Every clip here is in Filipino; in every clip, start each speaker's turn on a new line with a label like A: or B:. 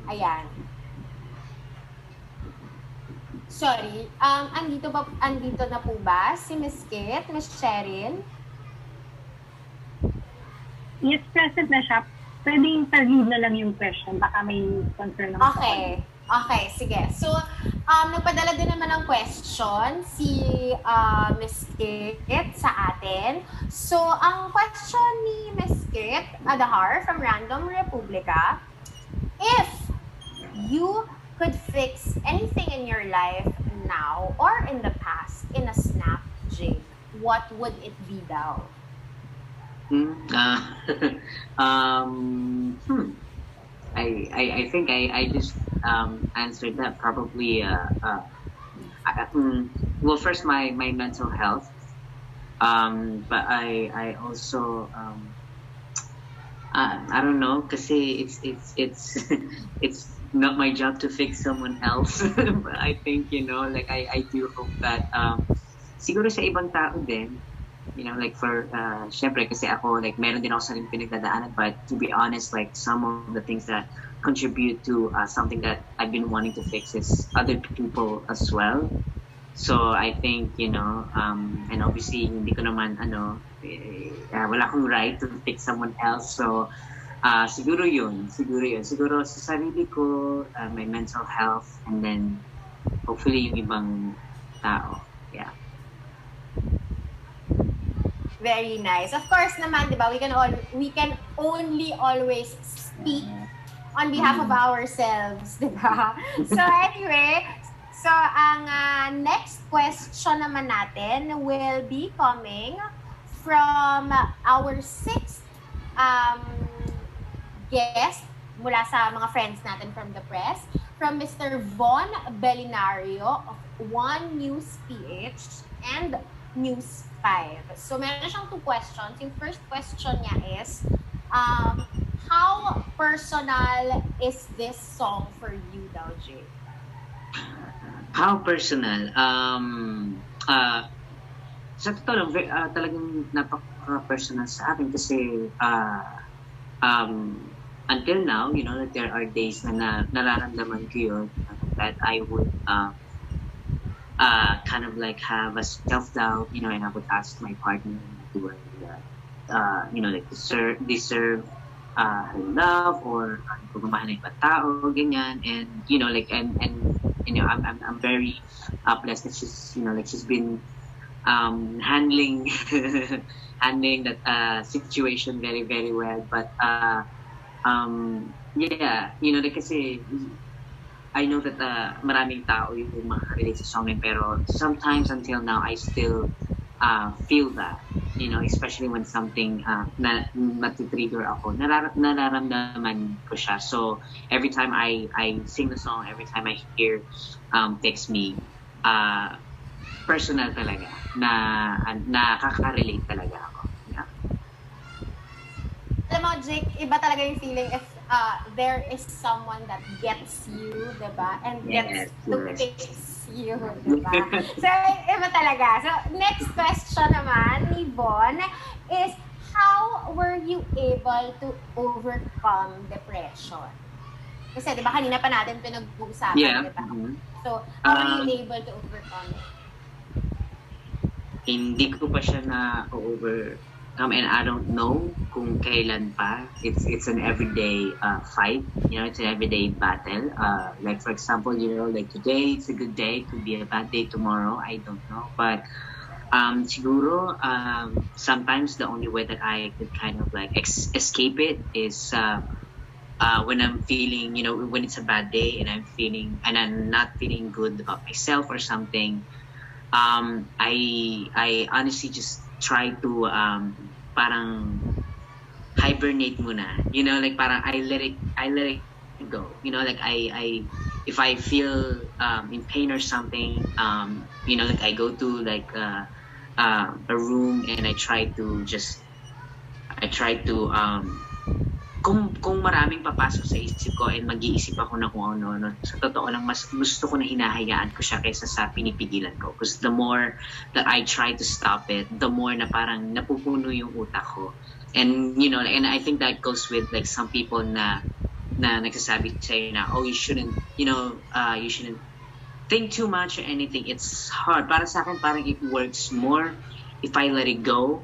A: Ayan. Sorry, andito na po ba si Miss Kit, Miss Cheryl?
B: Yes, present na siya. Pwedeng pa-read na lang yung question. Baka may concern ng
A: Okay. Okay, sige. So, nagpadala din naman ng question si Miss Kit sa atin. So, ang question ni Miss Kit Adahar from Random Republica, if you could fix anything in your life now or in the past in a snap, Jake, what would it be daw?
C: I think I just answered that probably. Well, first my mental health, but I also I don't know, kasi it's it's not my job to fix someone else. But I think, like I do hope that siguro sa ibang tao din, like for syempre kasi ako, like meron din ako sariling pinagdadaanan, but to be honest, like some of the things that contribute to something that I've been wanting to fix is other people as well. So I think, and obviously hindi ko naman wala akong right to fix someone else. So siguro siguro sa sarili ko, my mental health, and then hopefully yung ibang tao. Yeah.
A: Very nice. Of course naman, 'di ba? We can only always speak on behalf of ourselves, 'di ba? So anyway, ang next question naman natin will be coming from our sixth guest mula sa mga friends natin from the press, from Mr. Von Belinario of One News PH and News 5. So, meron siyang 2 questions. Yung first question niya is, how personal is this song for you daw, Jay?
C: How personal? Sa totoo lang, talagang napaka-personal sa akin kasi until now, that there are days na nararamdaman ko yun, that I would kind of like have a self-doubt, and I would ask my partner, do I, like deserve her love, or pagmamahal ng ibang tao, ganyan, and I'm very blessed that she's been handling that situation very, very well, but kasi I know that maraming tao yung makaka-relate sa song, pero sometimes until now I still feel that, especially when something na matitrigger ako, nararamdaman ko siya. So every time I sing the song, every time I hear Fix Me, personal talaga, na nakaka-relate talaga ako. Yeah.
A: Alam mo, Jake, iba talaga yung feeling if there is someone that gets you, diba? And gets to fix you, diba? So, iba talaga. So, next question naman ni Bon is, how were you able to overcome depression? Kasi, diba, kanina pa natin pinag-uusapan, diba? So, how were you able to overcome it?
C: Hindi ko pa siya na-overcome, and I don't know kung kailan pa. It's an everyday fight, it's an everyday battle. Like for example, like today it's a good day, could be a bad day tomorrow, I don't know. But siguro sometimes the only way that I could kind of like escape it is when I'm feeling, when it's a bad day and I'm not feeling good about myself or something. I honestly just try to parang hibernate muna, like parang I let it go, like I if I feel in pain or something, like I go to like a room and I try to kung maraming papasok sa isip ko and mag-iisip ako na kung ano, sa totoo lang, mas gusto ko na hinahayaan ko siya kaysa sa pinipigilan ko. Because the more that I try to stop it, the more na parang napupuno yung utak ko. And, and I think that goes with like some people na na nagsasabi sa'yo na, oh, you shouldn't, you shouldn't think too much or anything. It's hard. Para sa akin, parang it works more if I let it go.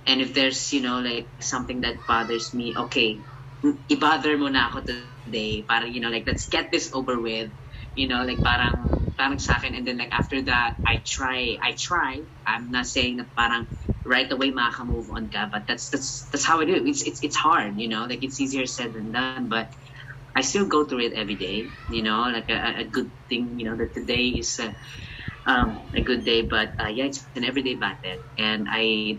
C: And if there's, like something that bothers me, okay, i-bother mo na ako today. Para, like, let's get this over with. Like parang sa akin. And then like after that, I try. I'm not saying that parang right away makaka-move on ka, but that's how I do it. It's hard, like it's easier said than done, but I still go through it every day, like a good thing, that today is a good day, but yeah, it's an everyday battle, and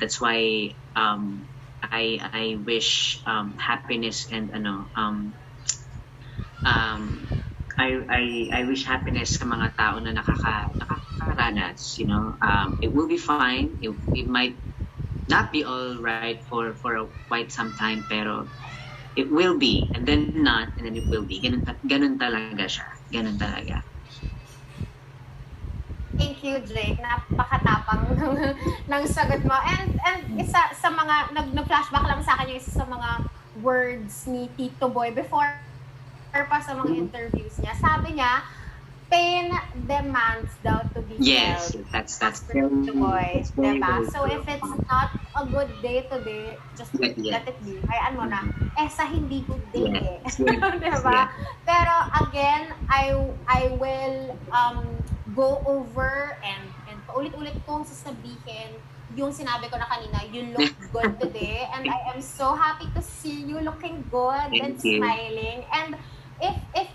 C: that's why I wish happiness and I wish happiness sa mga tao na nakakaranas, it will be fine. It might not be all right for quite some time, pero it will be, and then not, and then it will be. Ganun talaga siya. Ganun talaga.
A: Thank you, Jake. Napakatapang ng sagot mo. And isa sa mga, nag-flashback lang sa akin yung isa sa mga words ni Tito Boy before pa sa mga interviews niya. Sabi niya, pain demands daw to be
C: Yes,
A: felt.
C: that's
A: Tito Boy.
C: very,
A: Diba?
C: very
A: So
C: true.
A: if it's not a good day today, just let it be. Hayaan mo na. Sa hindi good day
C: Yes.
A: diba?
C: Yeah.
A: Pero again, I will go over and paulit-ulit kong sasabihin yung sinabi ko na kanina, you look good today, and I am so happy to see you looking good and
C: Thank you.
A: smiling. And if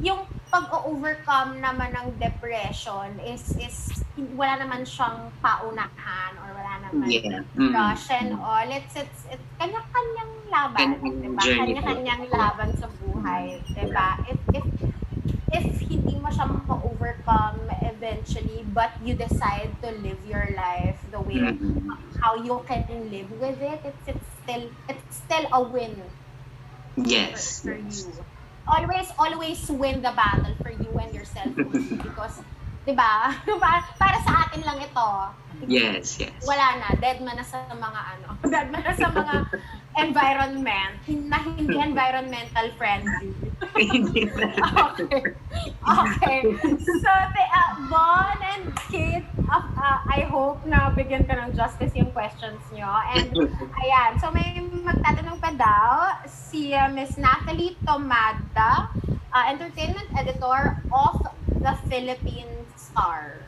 A: yung pag-overcome naman ng depression is wala naman siyang paunahan or wala naman rush and all, it's kanya-kanyang laban,
C: Kanya-kanyang
A: diba?
C: journey.
A: Kanya-kanyang laban sa buhay, diba? If hindi mo siya ma-overcome eventually, but you decide to live your life the way how you can live with it, it's still a win.
C: Yes.
A: For you. Always win the battle for you and yourself only, because diba? Para sa atin lang ito.
C: Yes.
A: Wala na, dead man na sa mga dead man na sa mga environment na hindi environmental friendly. Okay. So, Bon and Kate, I hope na bigyan ka ng justice yung questions nyo. And, ayan. So, may magtatanong pa daw, si Miss Natalie Tomada, entertainment editor of the Philippine Star.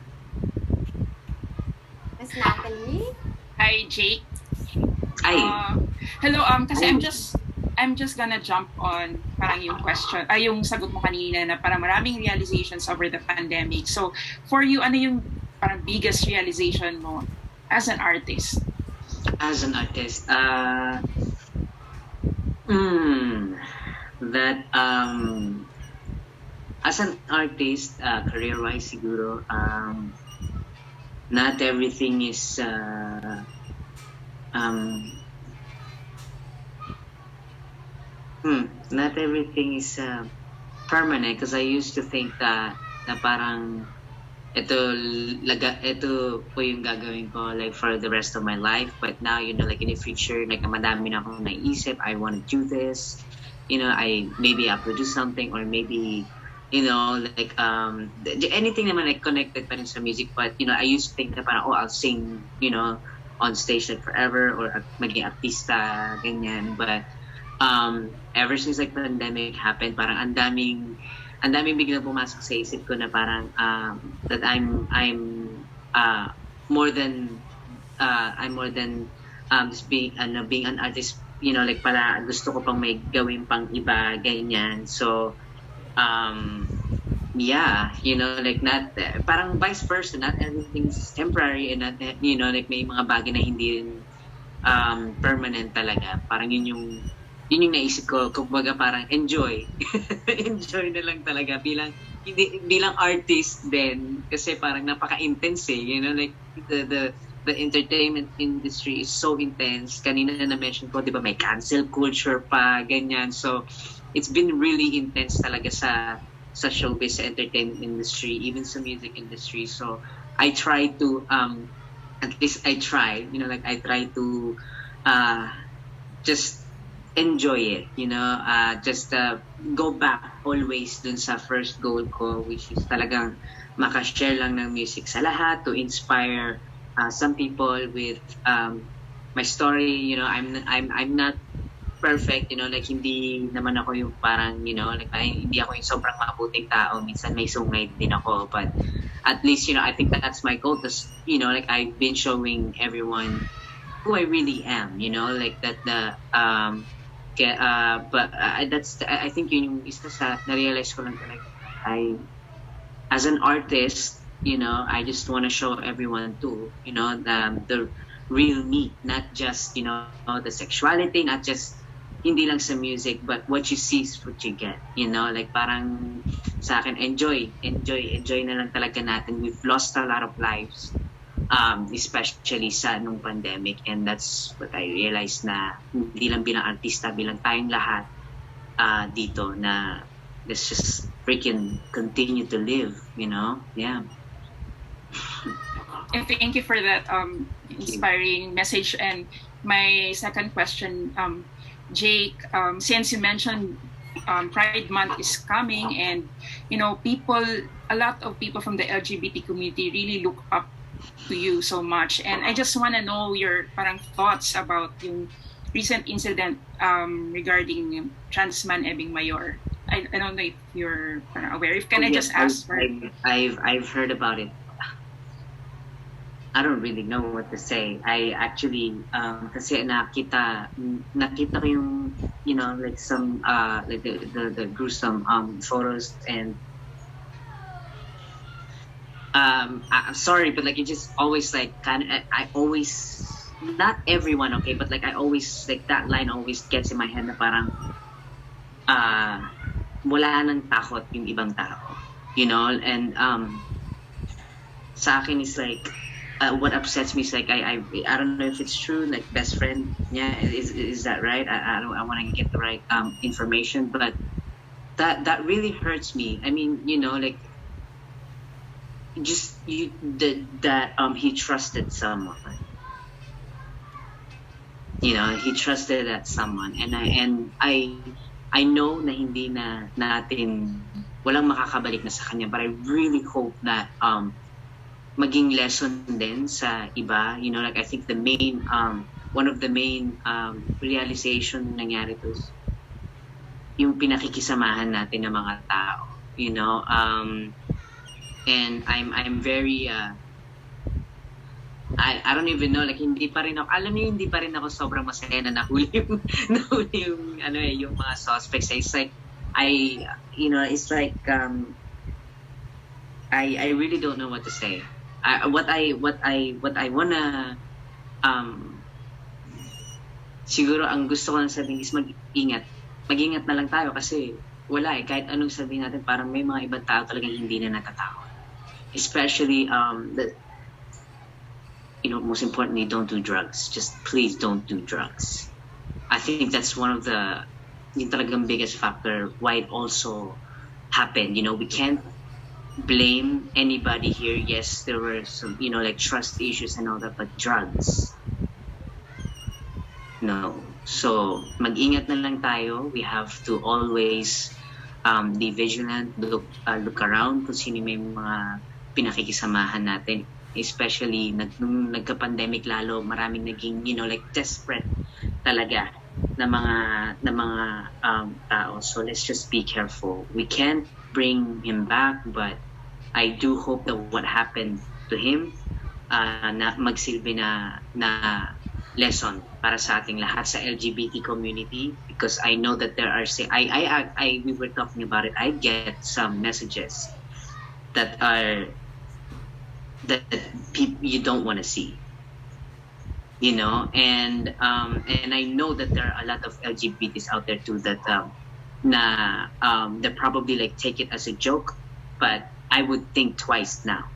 A: Miss Natalie?
D: Hi, Jake.
C: Ay.
D: Hello, kasi I'm just gonna jump on parang yung question, yung sagot mo kanina na parang maraming realizations over the pandemic. So, for you, ano yung parang biggest realization mo as an artist?
C: As an artist, that as an artist, career-wise siguro, not everything is not everything is permanent, because I used to think that na parang ito po yung gagawin ko like for the rest of my life, but now like in the future, like madami na akong naisip, I want to do this, maybe I'll produce something, or maybe like anything naman like connected pa rin sa music, but I used to think na parang I'll sing on stage like forever, or maging artista ganyan, but ever since like pandemic happened, parang ang daming biglang pumasok sa isip ko na parang that I'm more than just being an artist, like pala gusto ko pang may gawin pang iba ganyan. So yeah, like not parang vice versa, not everything's temporary, and not like may mga bagay na hindi rin permanent talaga. Parang yun yung naisip ko, kumbaga parang enjoy na lang talaga bilang artist din, kasi parang napaka-intense like the entertainment industry is so intense. Kanina na mention ko, 'di ba, may cancel culture pa ganyan, so it's been really intense talaga sa showbiz, sa entertainment industry, even sa music industry. So I try to at least I try like I try to just enjoy it, just go back always dun sa first goal ko, which is talagang makashare lang ng music sa lahat to inspire some people with my story. I'm not perfect, like hindi naman ako yung parang, like hindi ako yung sobrang mabuting tao. Minsan may sungay din ako, but at least, I think that's my goal. Because, like I've been showing everyone who I really am, like that but I think yun yung isa sa na-realize ko lang talaga. As an artist, I just want to show everyone too, the real me, not just, the sexuality, not just hindi lang sa music, but what you see is what you get, like parang sa akin, enjoy na lang talaga natin. We've lost a lot of lives, especially sa nung pandemic, and that's what I realized na hindi lang bilang artista, bilang tayong lahat dito na let's just freaking continue to live, yeah.
D: And thank you for that inspiring message. And my second question, Jake, since you mentioned Pride Month is coming, and a lot of people from the LGBT community really look up to you so much, and I just want to know your parang thoughts about yung recent incident regarding Transman Ebing Mayor. I don't know if you're aware. If can I just ask for?
C: I've heard about it. I don't really know what to say. I actually kasi nakita ko yung like some like the gruesome photos, and I'm sorry, but like it just always like I always, not everyone, okay, but like I always, like that line always gets in my head na parang wala nang takot yung ibang tao, and sa akin is like what upsets me is like I don't know if it's true, like best friend, yeah, is that right? I want to get the right information, but that really hurts me. I mean, like just that he trusted someone, he trusted that someone, and I know na hindi na natin, walang makakabalik na sa kanya, but I really hope that maging lesson din sa iba, like I think the main one of the main realization nangyari to is yung pinakikisamahan natin ng mga tao, and I'm very I don't even know, like hindi pa rin ako sobrang masaya na nahuli yung yung mga suspects. It's like it's like I really don't know what to say. What I wanna siguro ang gusto ko lang sabihin is mag-ingat na lang tayo, kasi wala kahit anong sabihin natin, parang may mga ibang tao talagang hindi na natatakot. Especially most importantly, don't do drugs. Just please don't do drugs. I think that's one of the yung talagang biggest factor why it also happened. We can't blame anybody here. Yes, there were some like trust issues and all that, but drugs, no. So mag-ingat na lang tayo. We have to always be vigilant, look around kung sino may mga pinakikisamahan natin, especially nung nagka-pandemic, lalo maraming naging like desperate talaga na mga tao. So let's just be careful. We can't bring him back, but I do hope that what happened to him na magsilbi na lesson para sa ating lahat sa LGBT community, because I know that there are we were talking about it. I get some messages that you don't want to see, and I know that there are a lot of LGBTs out there too that they probably like take it as a joke, but I would think twice now,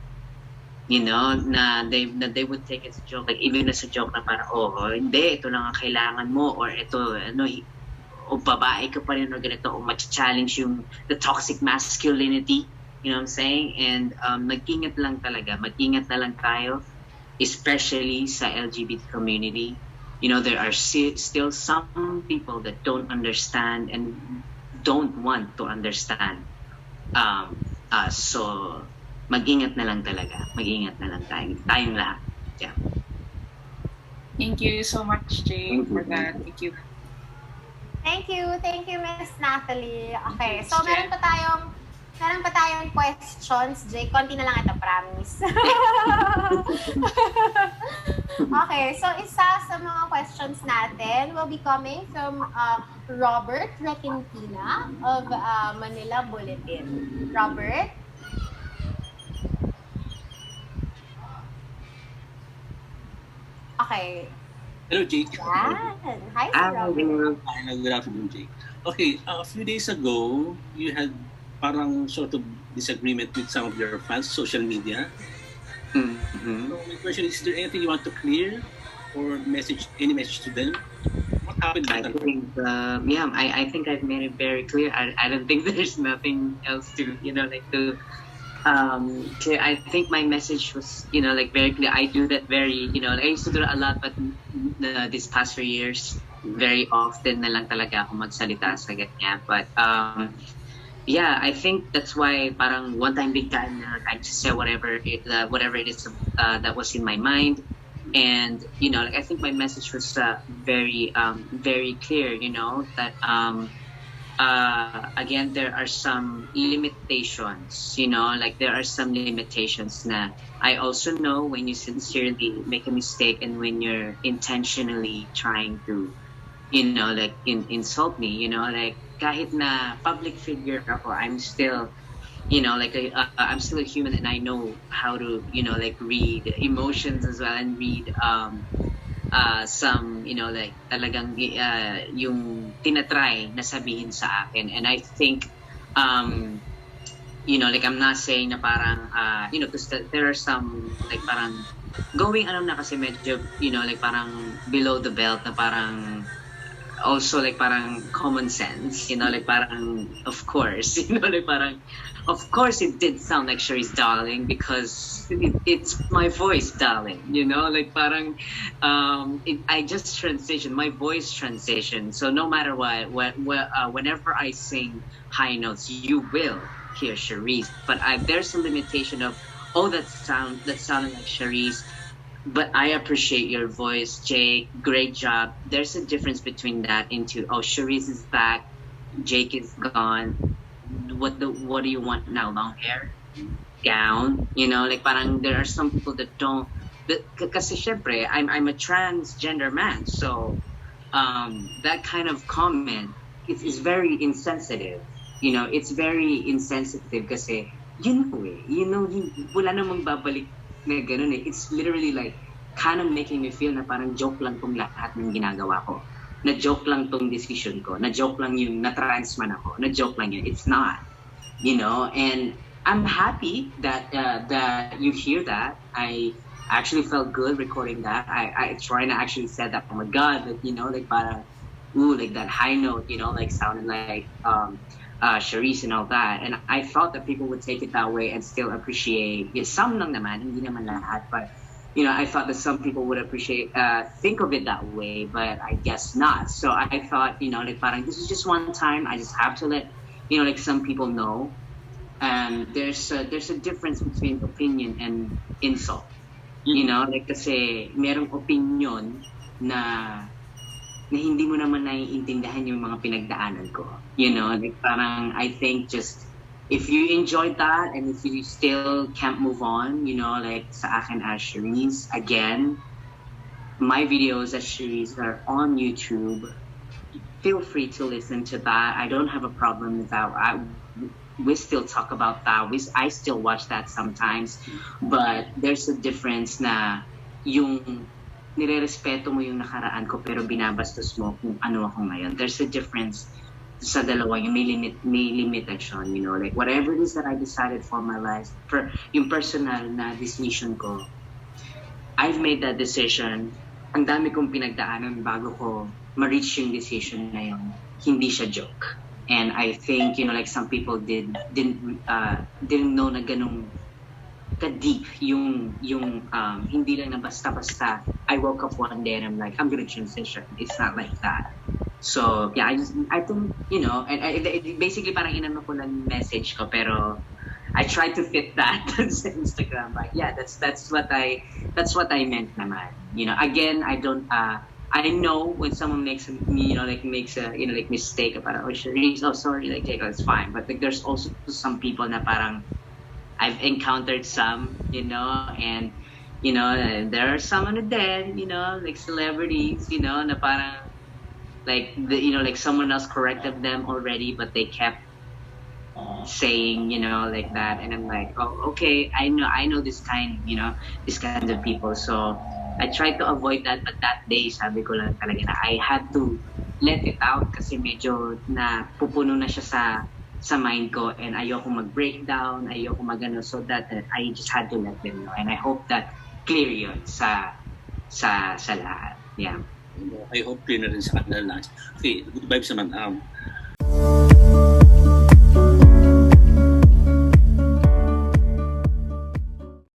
C: na they would take it as a joke, like even as a joke na parang hindi, ito lang ang kailangan mo, or ito o babae ka pa rin, or ganito, o ma-challenge yung the toxic masculinity, you know what I'm saying? And mag-ingat lang talaga, mag-ingat na lang tayo, especially sa LGBT community. there are still some people that don't understand and don't want to understand us. So, mag-ingat na lang talaga. Mag-ingat na lang tayong lahat. Yeah.
D: Thank you so much, Jake, for that. Thank you.
A: Thank you, Miss Natalie. Okay, so
D: Jen.
A: meron pa tayong questions. Jake, konti na lang ito, promise. Okay, so isa sa mga questions natin will be coming from Robert Requintina of Manila Bulletin. Robert? Okay.
E: Hello, Jake.
A: Yan. Hi, Sir Robert.
E: Hi, good afternoon, Jake. Okay, a few days ago, you had parang sort of disagreement with some of your fans, social media.
C: Mm-hmm.
E: So my question is there anything you want to clear or any message to them? What happened?
C: I think, I think I've made it very clear. I don't think there's nothing else to, I think my message was, very clear. I do that very, I used to do that a lot, but these past 3 years, very often na lang talaga ako magsalita sa ganyan. But, I think that's why parang one time big time I just said whatever it is that was in my mind. And, I think my message was very, very clear, that, again, there are some limitations, there are some limitations na I also know when you sincerely make a mistake and when you're intentionally trying to, insult me, kahit na public figure ako, I'm still, I'm still a human and I know how to, read emotions as well and read, some, talagang yung tinatry na sabihin sa akin. And I think, I'm not saying na parang, because there are some, parang, going, na kasi medyo, parang below the belt na parang, also parang common sense, parang, of course, parang, of course it did sound like Charice darling because it's my voice darling, parang I just transitioned, my voice transitioned, so no matter what, whenever I sing high notes you will hear Charice, but there's a limitation of that sounded like Charice, but I appreciate your voice, Jake, great job. There's a difference between that into Charice is back, Jake is gone, what do you want now? Long hair? Gown? Parang there are some people that don't, kasi syempre, I'm a transgender man, so that kind of comment is very insensitive. It's very insensitive kasi, wala namang babalik na ganun eh. It's literally kind of making me feel na parang joke lang tong lahat ng ginagawa ko. Na joke lang tong decision ko. Na joke lang yung na-transman ako. Na joke lang yun. It's not. And I'm happy that you hear that. I actually felt good recording that. I try to actually said that, oh my God, that, parang, that high note, sounded like Charice and all that. And I thought that people would take it that way and still appreciate. Some lang naman, hindi naman lahat, but I thought that some people would appreciate, think of it that way, but I guess not. So I thought, parang this is just one time. I just have to let, some people know. And there's a difference between opinion and insult. Kasi merong opinion na hindi mo naman naiintindihan yung mga pinagdaanan ko. Parang I think just if you enjoyed that and if you still can't move on, sa akin as Charice, again, my videos as Charice are on YouTube. Feel free to listen to that. I don't have a problem with that. We still talk about that. I still watch that sometimes. But there's a difference na yung nire-respeto mo yung nakaraan ko pero binabastos mo kung ano ako ngayon. There's a difference sa dalawa, yung may limitation, whatever it is that I decided for my life, for yung personal na decision ko, I've made that decision. Ang dami kong pinagdaanan bago ko ma-reach yung decision na yun. Hindi siya joke. And I think, some people didn't know na ganung ka-deep yung hindi lang na basta-basta I woke up one day and I'm like, I'm gonna transition. It's not like that. So, yeah, I think, you know, and basically parang inano ko lang message ko, pero I tried to fit that sa Instagram. Like, yeah, that's what I meant naman. You know, again, I don't, I know when someone makes a mistake, parang, oh, Charice, oh, sorry, like, Jake, it's fine. But like, there's also some people na parang, I've encountered some, you know, and, you know, there are some on the dead, you know, like celebrities, you know, na parang, like, like someone else corrected them already, but they kept saying, you know, like that. And I'm like, oh, okay, I know this kind of people. So I tried to avoid that, but that day, sabi ko lang talaga na I had to let it out kasi medyo na pupuno na siya sa mind ko, and ayoko mag-breakdown, ayoko mag-ano, so that I just had to let them know. And I hope that clear yun sa lahat. Yeah.
E: I hope clear na rin sa kanila lahat. Okay, good vibes naman.